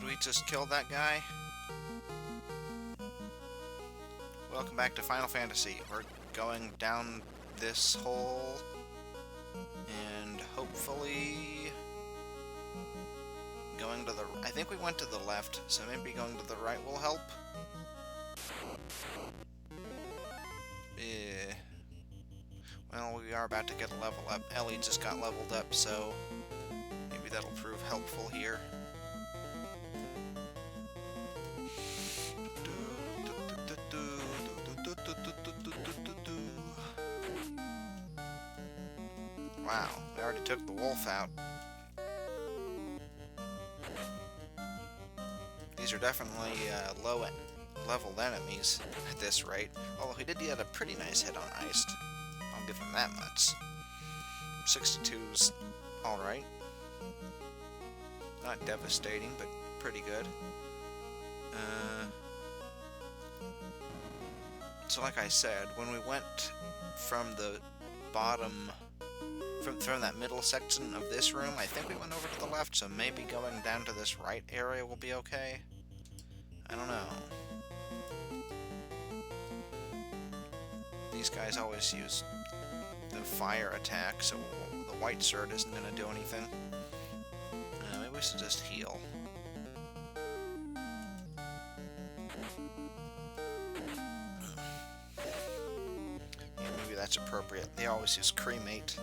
we just killed that guy? Welcome back to Final Fantasy. We're going down this hole, and hopefully going to the... I think we went to the left, so maybe going to the right will help. Well, we are about to get a level up. Ellie just got leveled up, so maybe that'll prove helpful here. Wow, we already took the wolf out. These are definitely low-leveled enemies at this rate. Although he did get a pretty nice hit on Iced. I'll give him that much. 62's alright. Not devastating, but pretty good. So like I said, when we went from the bottom... From that middle section of this room, I think we went over to the left, so maybe going down to this right area will be okay? I don't know. These guys always use the fire attack, so the white sword isn't going to do anything. Maybe we should just heal. Yeah, maybe that's appropriate. They always use cremate.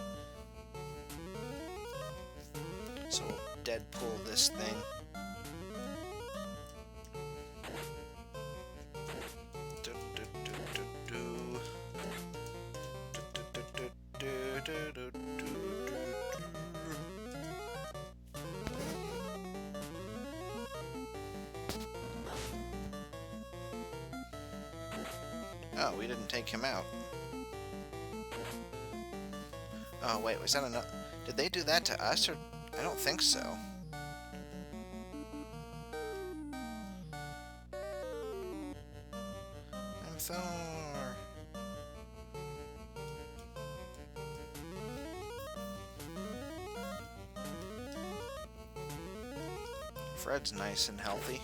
So we'll Deadpool this thing. Oh, we didn't take him out. Oh, wait, was that enough? Did they do that to us, or... I don't think so. I'm Thor. Fred's nice and healthy.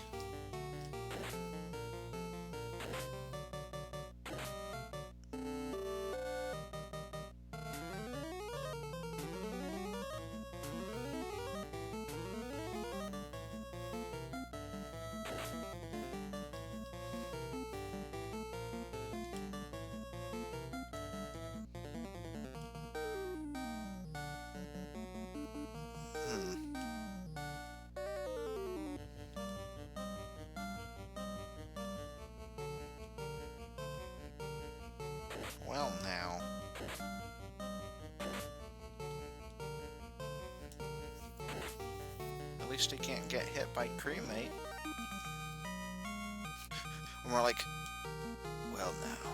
Well, now. At least he can't get hit by cremate. More like, well, now.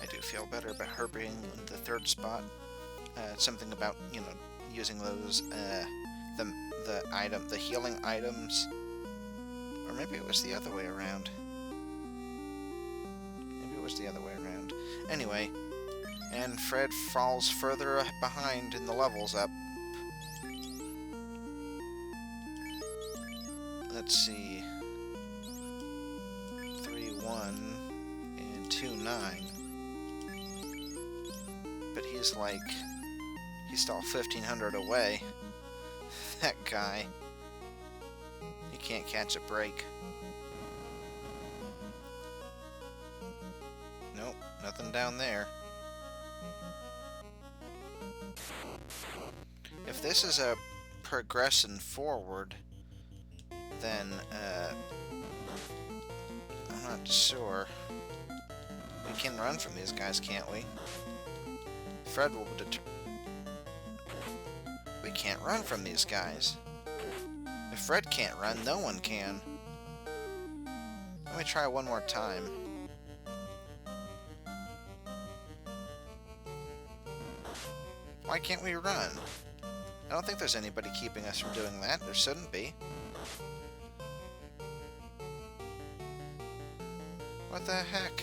I do feel better about her being in the third spot. Something about, you know, using those, the healing items. Or maybe it was the other way around. Maybe it was the other way around. Anyway, and Fred falls further behind in the levels up. Let's see. 3-1 and 2-9. But he's like, he's still 1,500 away. That guy. He can't catch a break. Nope, nothing down there. If this is a progression forward, then, I'm not sure. We can run from these guys, can't we? Fred will we can't run from these guys. If Fred can't run, no one can. Let me try one more time. Why can't we run? I don't think there's anybody keeping us from doing that. There shouldn't be. What the heck?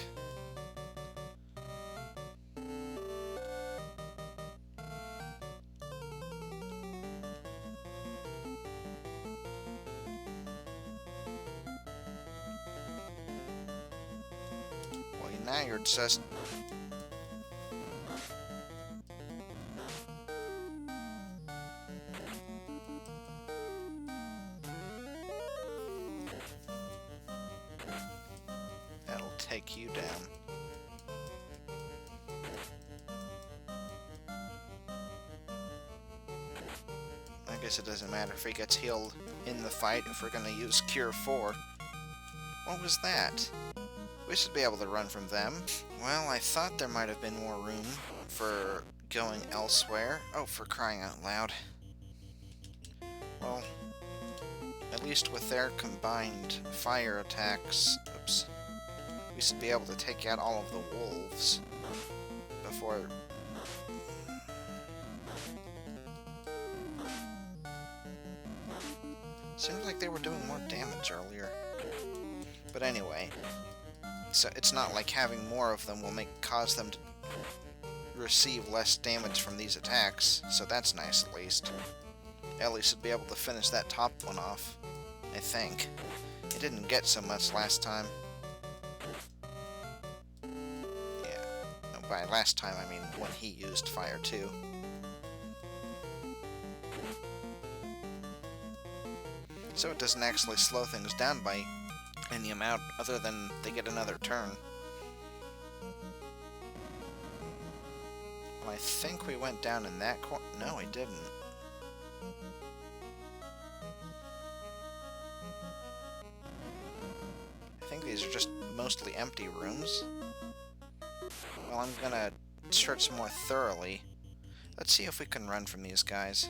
Well, now you're just... That'll take you down. I guess it doesn't matter if he gets healed in the fight if we're gonna use Cure 4. What was that? We should be able to run from them. Well, I thought there might have been more room for going elsewhere. Oh, for crying out loud. Well, at least with their combined fire attacks, oops, we should be able to take out all of the wolves before... Seems like they were doing more damage earlier. But anyway, so it's not like having more of them will cause them to receive less damage from these attacks, so that's nice at least. Ellie should be able to finish that top one off, I think. It didn't get so much last time. Yeah, no, by last time I mean when he used Fire 2. So it doesn't actually slow things down by any amount other than they get another turn. Well, I think we went down in that corner. No, we didn't. I think these are just mostly empty rooms. Well, I'm gonna search more thoroughly. Let's see if we can run from these guys.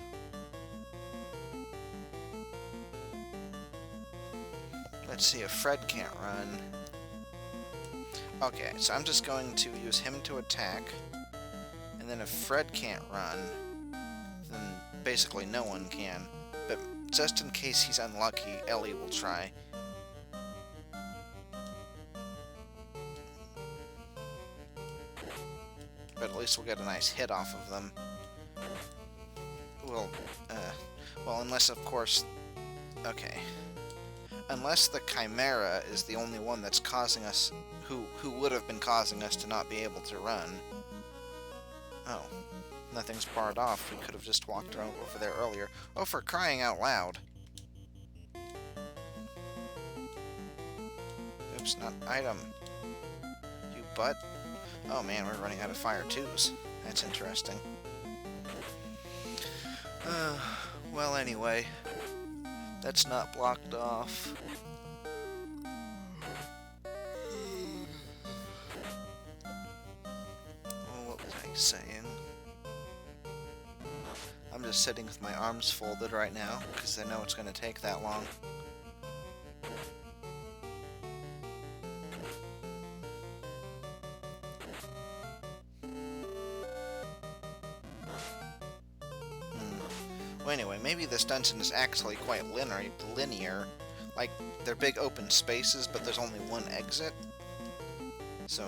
Let's see if Fred can't run. Okay, so I'm just going to use him to attack. And then if Fred can't run, then basically no one can. But just in case he's unlucky, Ellie will try. But at least we'll get a nice hit off of them. Well, unless of course... Okay. Unless the Chimera is the only one that's causing us, who would have been causing us to not be able to run. Oh, nothing's barred off. We could have just walked over there earlier. Oh, for crying out loud. Oops, not item. You butt. Oh man, we're running out of Fire 2s. That's interesting. Well, anyway. That's not blocked off. Oh, what was I saying? I'm just sitting with my arms folded right now, because I know it's going to take that long. Well, anyway, maybe this dungeon is actually quite linear. Like, they're big open spaces, but there's only one exit. So,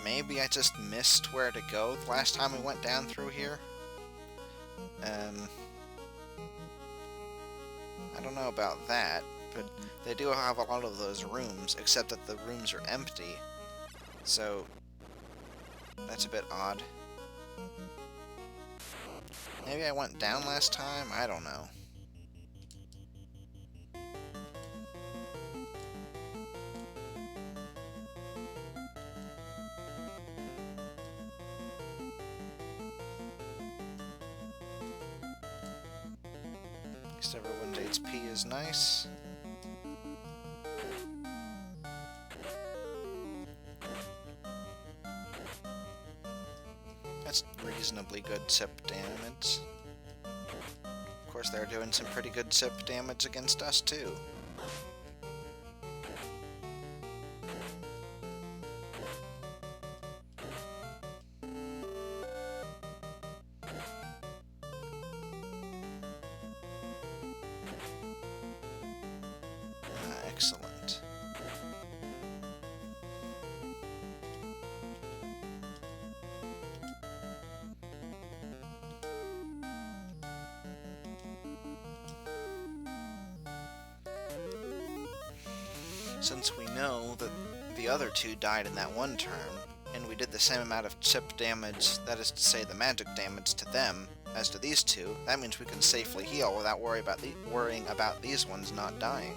maybe I just missed where to go the last time we went down through here. I don't know about that, but they do have a lot of those rooms, except that the rooms are empty. So, that's a bit odd. Maybe I went down last time? I don't know. At least everyone's HP is nice. That's reasonably good SIP damage. Of course, they're doing some pretty good SIP damage against us, too. Excellent. Since we know that the other two died in that one turn, and we did the same amount of chip damage, that is to say the magic damage to them, as to these two, that means we can safely heal without worrying about these ones not dying,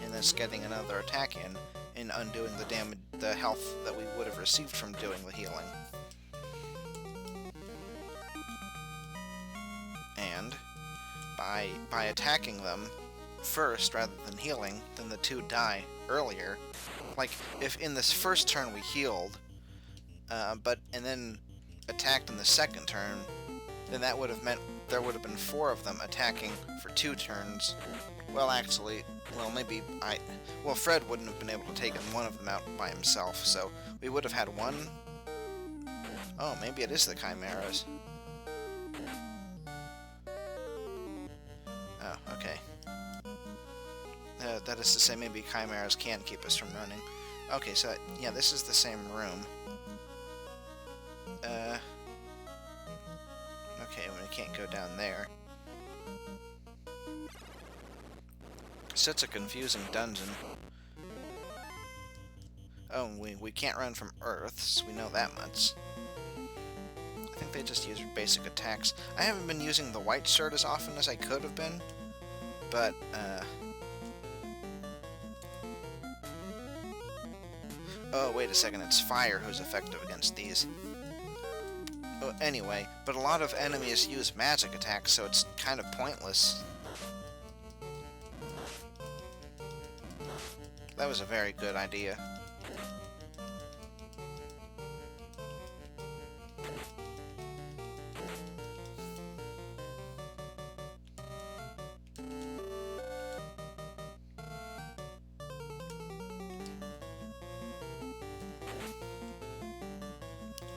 and thus getting another attack in, and undoing the health that we would have received from doing the healing. And by attacking them first rather than healing, then the two die earlier. Like, if in this first turn we healed, and then attacked in the second turn, then that would have meant there would have been 4 of them attacking for 2 turns. Well, actually, Fred wouldn't have been able to take one of them out by himself, so we would have had one. Oh, maybe it is the Chimeras. Oh, okay. That is to say, maybe Chimeras can keep us from running. Okay, so, yeah, this is the same room. Okay, we can't go down there. Such a confusing dungeon. Oh, we can't run from Earths, we know that much. I think they just use basic attacks. I haven't been using the white shirt as often as I could have been, but, oh, wait a second, it's fire who's effective against these. Oh, anyway, but a lot of enemies use magic attacks, so it's kind of pointless. That was a very good idea.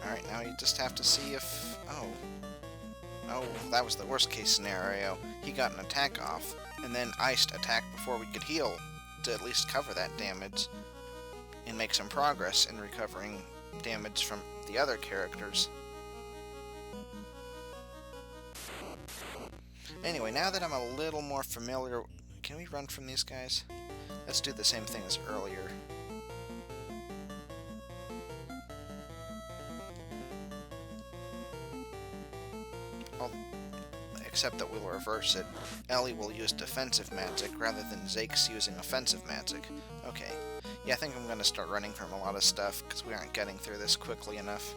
Alright, now you just have to see if... Oh, that was the worst case scenario. He got an attack off, and then iced attacked before we could heal, to at least cover that damage, and make some progress in recovering damage from the other characters. Anyway, now that I'm a little more familiar... Can we run from these guys? Let's do the same thing as earlier. Except that we'll reverse it. Ellie will use defensive magic rather than Zake's using offensive magic. Okay. Yeah, I think I'm going to start running from a lot of stuff, because we aren't getting through this quickly enough.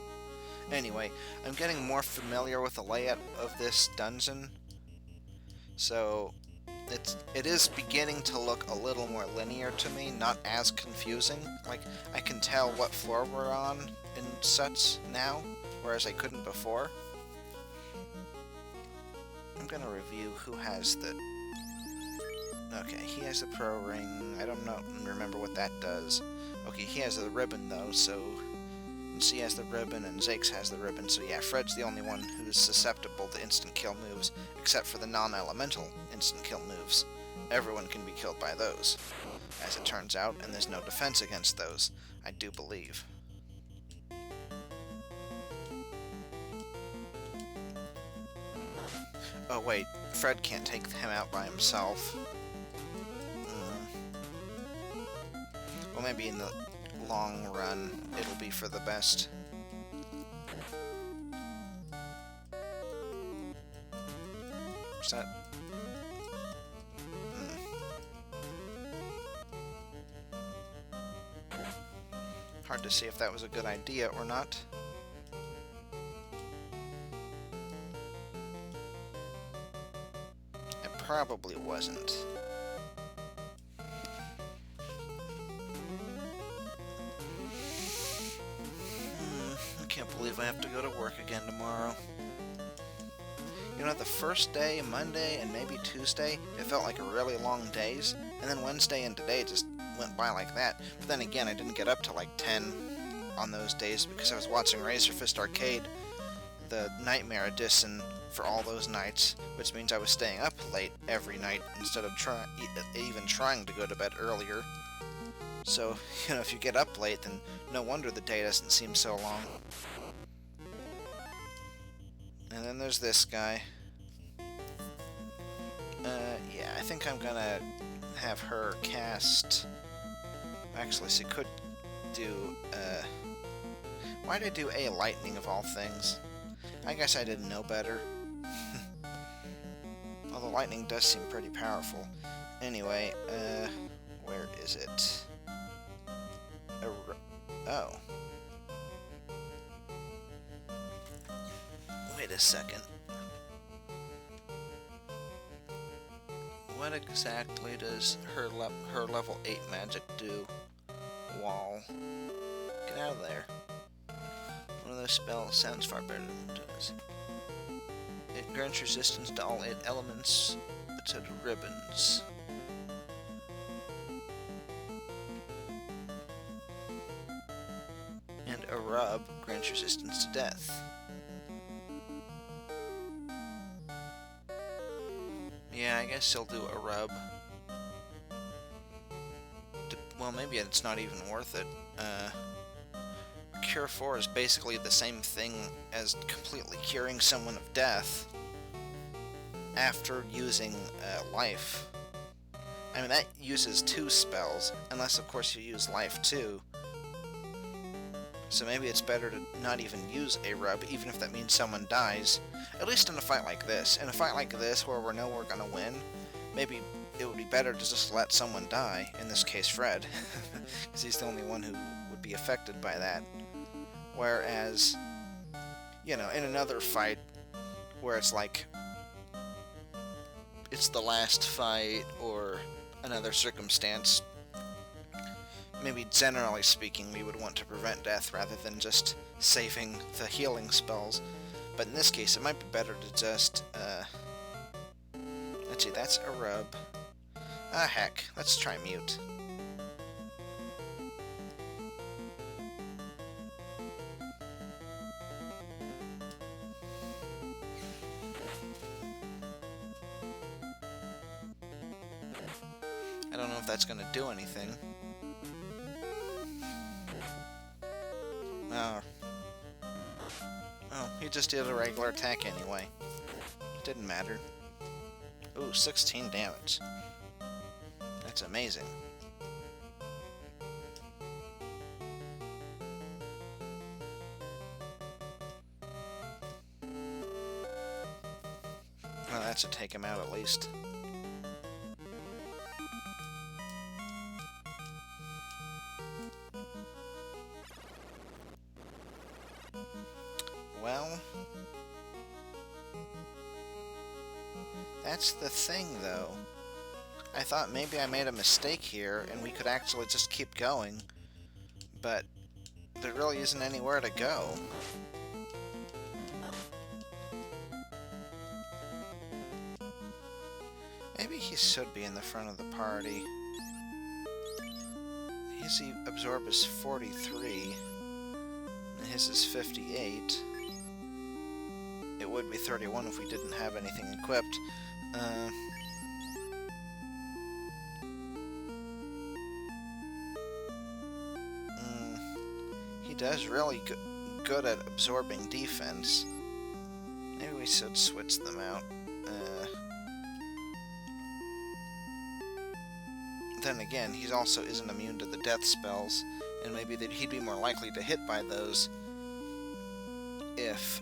Anyway, I'm getting more familiar with the layout of this dungeon, so it is beginning to look a little more linear to me, not as confusing. Like, I can tell what floor we're on and such now, whereas I couldn't before. I'm gonna review who has the... Okay, he has the pro ring. I don't remember what that does. Okay, he has the ribbon though, so... She has the ribbon and Zakes has the ribbon, so yeah, Fred's the only one who's susceptible to instant kill moves, except for the non-elemental instant kill moves. Everyone can be killed by those, as it turns out, and there's no defense against those, I do believe. Oh wait, Fred can't take him out by himself. Well, maybe in the long run, it'll be for the best. What's that? Hard to see if that was a good idea or not. Probably wasn't. I can't believe I have to go to work again tomorrow. You know, the first day, Monday, and maybe Tuesday, it felt like really long days, and then Wednesday and today just went by like that. But then again, I didn't get up till like 10 on those days because I was watching Razor Fist Arcade the Nightmare Edition for all those nights, which means I was staying up late every night instead of even trying to go to bed earlier. So, if you get up late, then no wonder the day doesn't seem so long. And then there's this guy. Yeah, I think I'm gonna have her cast... Actually, she could do, why did I do a lightning of all things? I guess I didn't know better. Although lightning does seem pretty powerful. Anyway, where is it? Oh. Wait a second. What exactly does her level 8 magic do? Wall. Get out of there. One of those spells sounds far better than it does. It grants resistance to all 8 elements, but to the ribbons. And a rub grants resistance to death. Yeah, I guess she'll do a rub. Well, maybe it's not even worth it. Cure 4 is basically the same thing as completely curing someone of death after using life. I mean, that uses 2 spells, unless of course you use life too. So maybe it's better to not even use a rub, even if that means someone dies. At least in a fight like this. In a fight like this, where we know we're gonna win, maybe it would be better to just let someone die, in this case Fred, because he's the only one who would be affected by that. Whereas, in another fight, where it's like, it's the last fight, or another circumstance, maybe generally speaking, we would want to prevent death rather than just saving the healing spells. But in this case, it might be better to just, let's see, that's a rub. Ah, heck, let's try mute. I don't know if that's gonna do anything. Oh, he just did a regular attack anyway. Didn't matter. Ooh, 16 damage. That's amazing. Well, that should take him out at least. Well, that's the thing, though. I thought maybe I made a mistake here, and we could actually just keep going, but there really isn't anywhere to go. Maybe he should be in the front of the party. His absorb is 43, and his is 58. It would be 31 if we didn't have anything equipped. He does really good at absorbing defense. Maybe we should switch them out. Then again, he also isn't immune to the death spells, and maybe he'd be more likely to hit by those if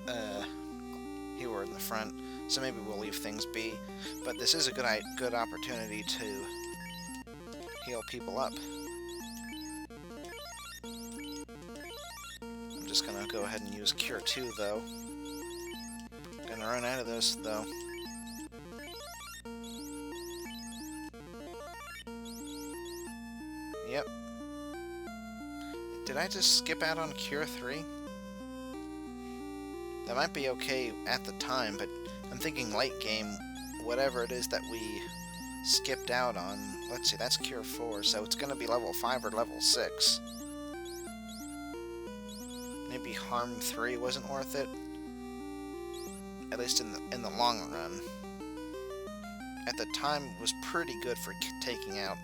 he were in the front. So maybe we'll leave things be. But this is a good opportunity to heal people up. I'm just gonna go ahead and use Cure 2, though. Gonna run out of this, though. Yep. Did I just skip out on Cure 3? That might be okay at the time, but I'm thinking late game, whatever it is that we skipped out on. Let's see, that's Cure 4, so it's going to be level 5 or level 6. Maybe Harm 3 wasn't worth it? at least in the long run. At the time, it was pretty good for taking out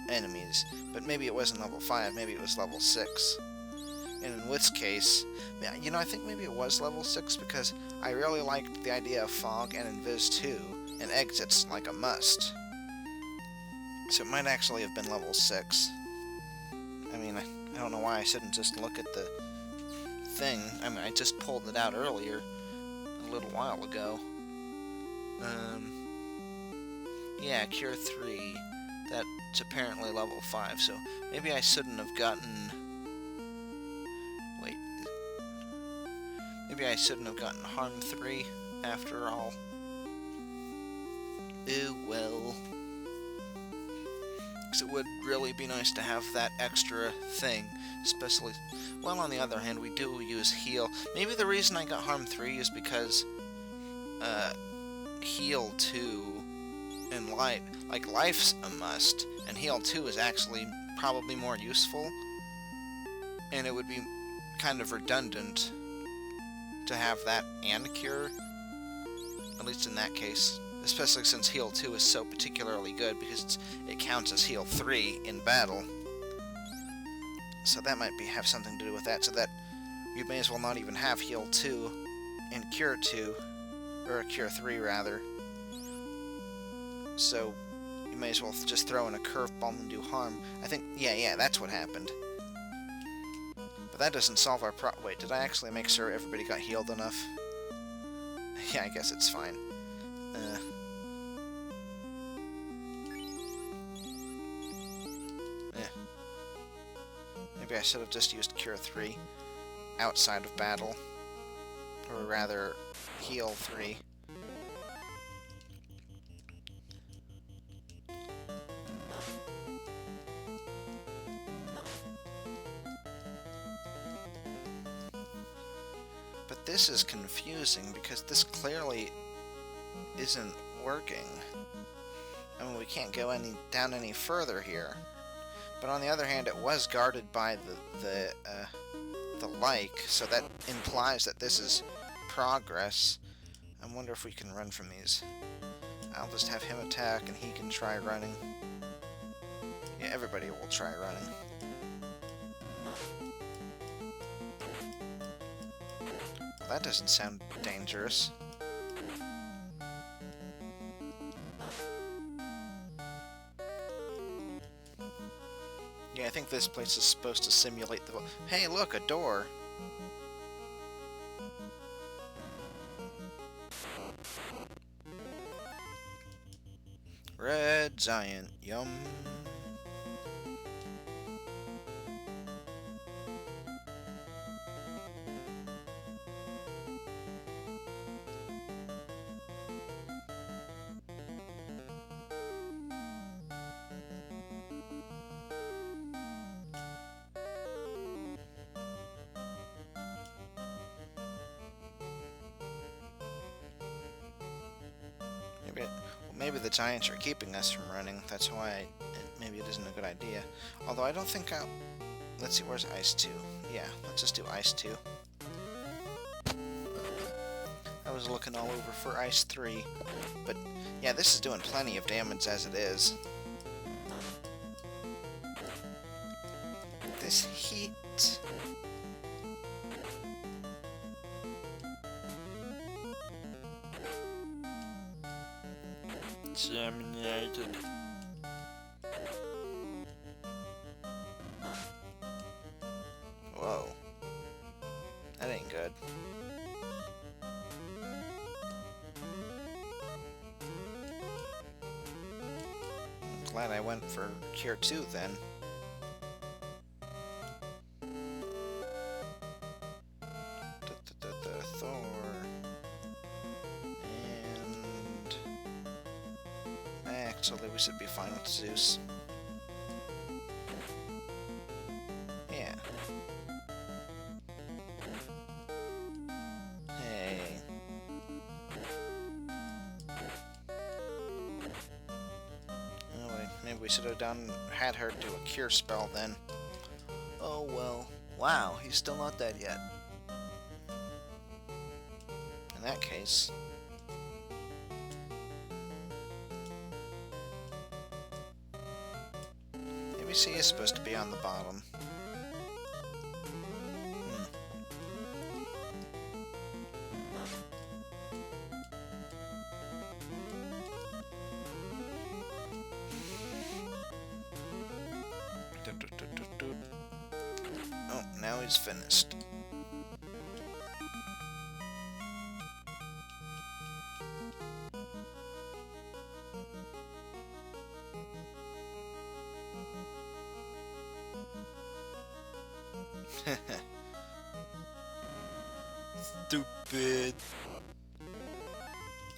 enemies, but maybe it wasn't level 5, maybe it was level 6. And in Wit's case, you know, I think maybe it was level 6 because I really liked the idea of fog and invis 2 and exits like a must. So it might actually have been level 6. I mean, I don't know why I shouldn't just look at the thing. I mean, I just pulled it out earlier, a little while ago. Yeah, Cure 3. That's apparently level 5, so maybe I shouldn't have gotten... Wait. Maybe I shouldn't have gotten Harm 3, after all. Ew, well... Because it would really be nice to have that extra thing, especially... Well, on the other hand, we do use Heal. Maybe the reason I got Harm 3 is because... Heal 2... and Light, like Life's a must, and Heal 2 is actually probably more useful, and it would be kind of redundant to have that and Cure, at least in that case, especially since Heal 2 is so particularly good because it counts as Heal 3 in battle. So that might have something to do with that, so that you may as well not even have Heal 2 and Cure 2, or Cure 3 rather. So, you may as well just throw in a curveball and do harm. I think, yeah, that's what happened. But that doesn't solve our Wait, did I actually make sure everybody got healed enough? Yeah, I guess it's fine. Maybe I should have just used Cure 3 outside of battle. Or rather, Heal 3. But this is confusing because this clearly isn't working. I mean, we can't go down any further here. But on the other hand, it was guarded by the like, so that implies that this is progress. I wonder if we can run from these. I'll just have him attack and he can try running. Yeah, everybody will try running. Well, that doesn't sound dangerous. Yeah, I think this place is supposed to simulate the... Hey, look, a door! Red Giant, yum. Maybe the giants are keeping us from running. That's why maybe it isn't a good idea. Although I don't think I'll... Let's see, where's Ice 2? Yeah, let's just do Ice 2. I was looking all over for Ice 3. But, yeah, this is doing plenty of damage as it is. This heat... Germinated. Whoa. That ain't good. I'm glad I went for Cure 2 then. Thor. Actually, we should be fine with Zeus. Yeah. Hey. Oh, maybe we should have had her do a cure spell then. Oh well. Wow, he's still not dead yet. In that case, PVC is supposed to be on the bottom. Oh, now he's finished. Stupid.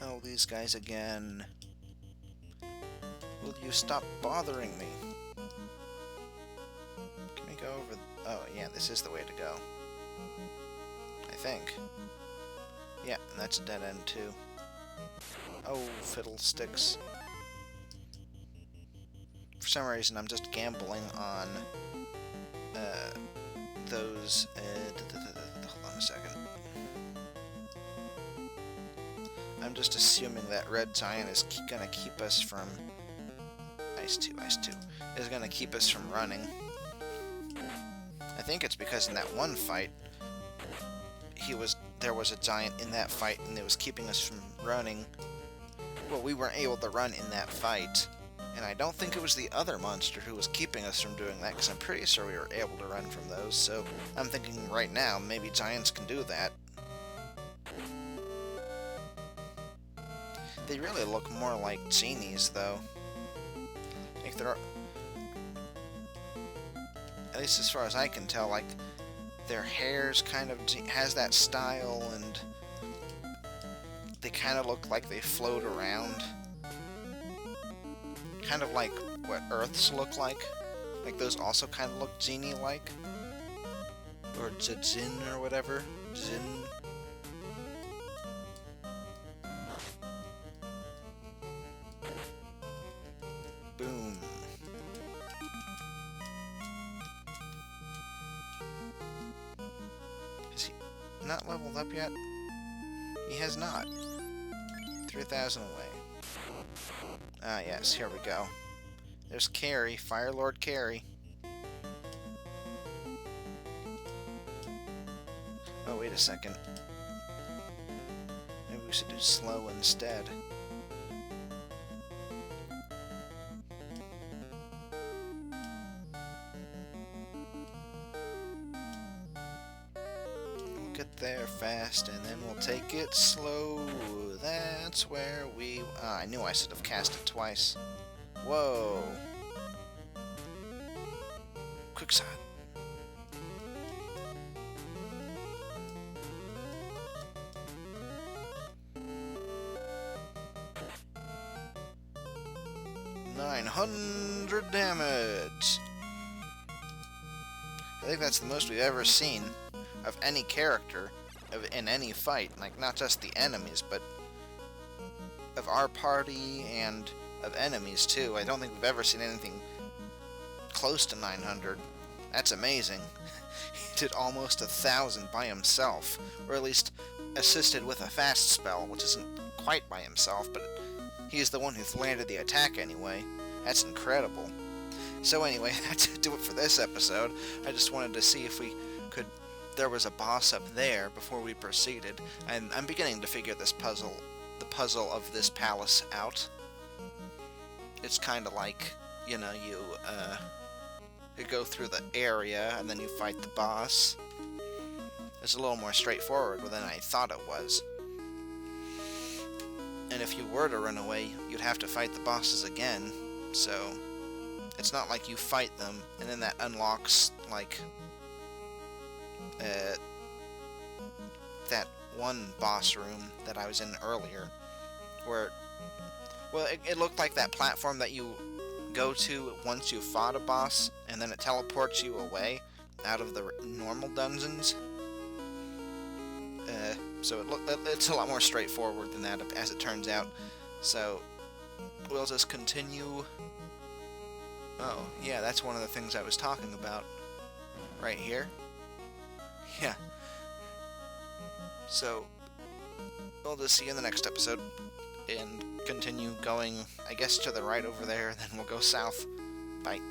Oh, these guys again. Will you stop bothering me? Can we go over... Oh, yeah, this is the way to go. I think. Yeah, and that's a dead end, too. Oh, fiddlesticks. For some reason, I'm just gambling on those... hold on a second. I'm just assuming that Red Giant is gonna keep us from... Ice 2, is gonna keep us from running. I think it's because in that one fight, there was a giant in that fight, and it was keeping us from running. Well, we weren't able to run in that fight, and I don't think it was the other monster who was keeping us from doing that, because I'm pretty sure we were able to run from those, so I'm thinking right now, maybe giants can do that. They really look more like genies, though. Like, they're... At least as far as I can tell, like, their hair's kind of has that style, and they kind of look like they float around. Kind of like what Earths look like. Like, those also kind of look genie-like. Or Jin or whatever. Jin. Boom. Is he not leveled up yet? He has not. 3,000 away. Ah, yes, here we go. There's Carrie, Firelord Carrie. Oh, wait a second. Maybe we should do slow instead. We'll get there fast, and then we'll take it slow. That's where we... Ah, I knew I should have cast it twice. Whoa. Quicksand. $900 damage. I think that's the most we've ever seen of any character in any fight. Like, not just the enemies, but of our party and of enemies too. I don't think we've ever seen anything close to 900. That's amazing. He did almost 1,000 by himself, or at least assisted with a fast spell, which isn't quite by himself, but he's the one who landed the attack anyway. That's incredible. So anyway, that's to do it for this episode. I just wanted to see if we could... There was a boss up there before we proceeded, and I'm beginning to figure this puzzle, the puzzle of this palace out. It's kind of like, you know, you go through the area, and then you fight the boss. It's a little more straightforward than I thought it was. And if you were to run away, you'd have to fight the bosses again, so... It's not like you fight them, and then that unlocks, like... that one boss room that I was in earlier, where... Well, it looked like that platform that you go to once you fought a boss, and then it teleports you away out of the normal dungeons. So it's a lot more straightforward than that, as it turns out. So, we'll just continue... Oh, yeah, that's one of the things I was talking about. Right here. Yeah. So, we'll just see you in the next episode. And continue going, I guess, to the right over there, and then we'll go south. Bye.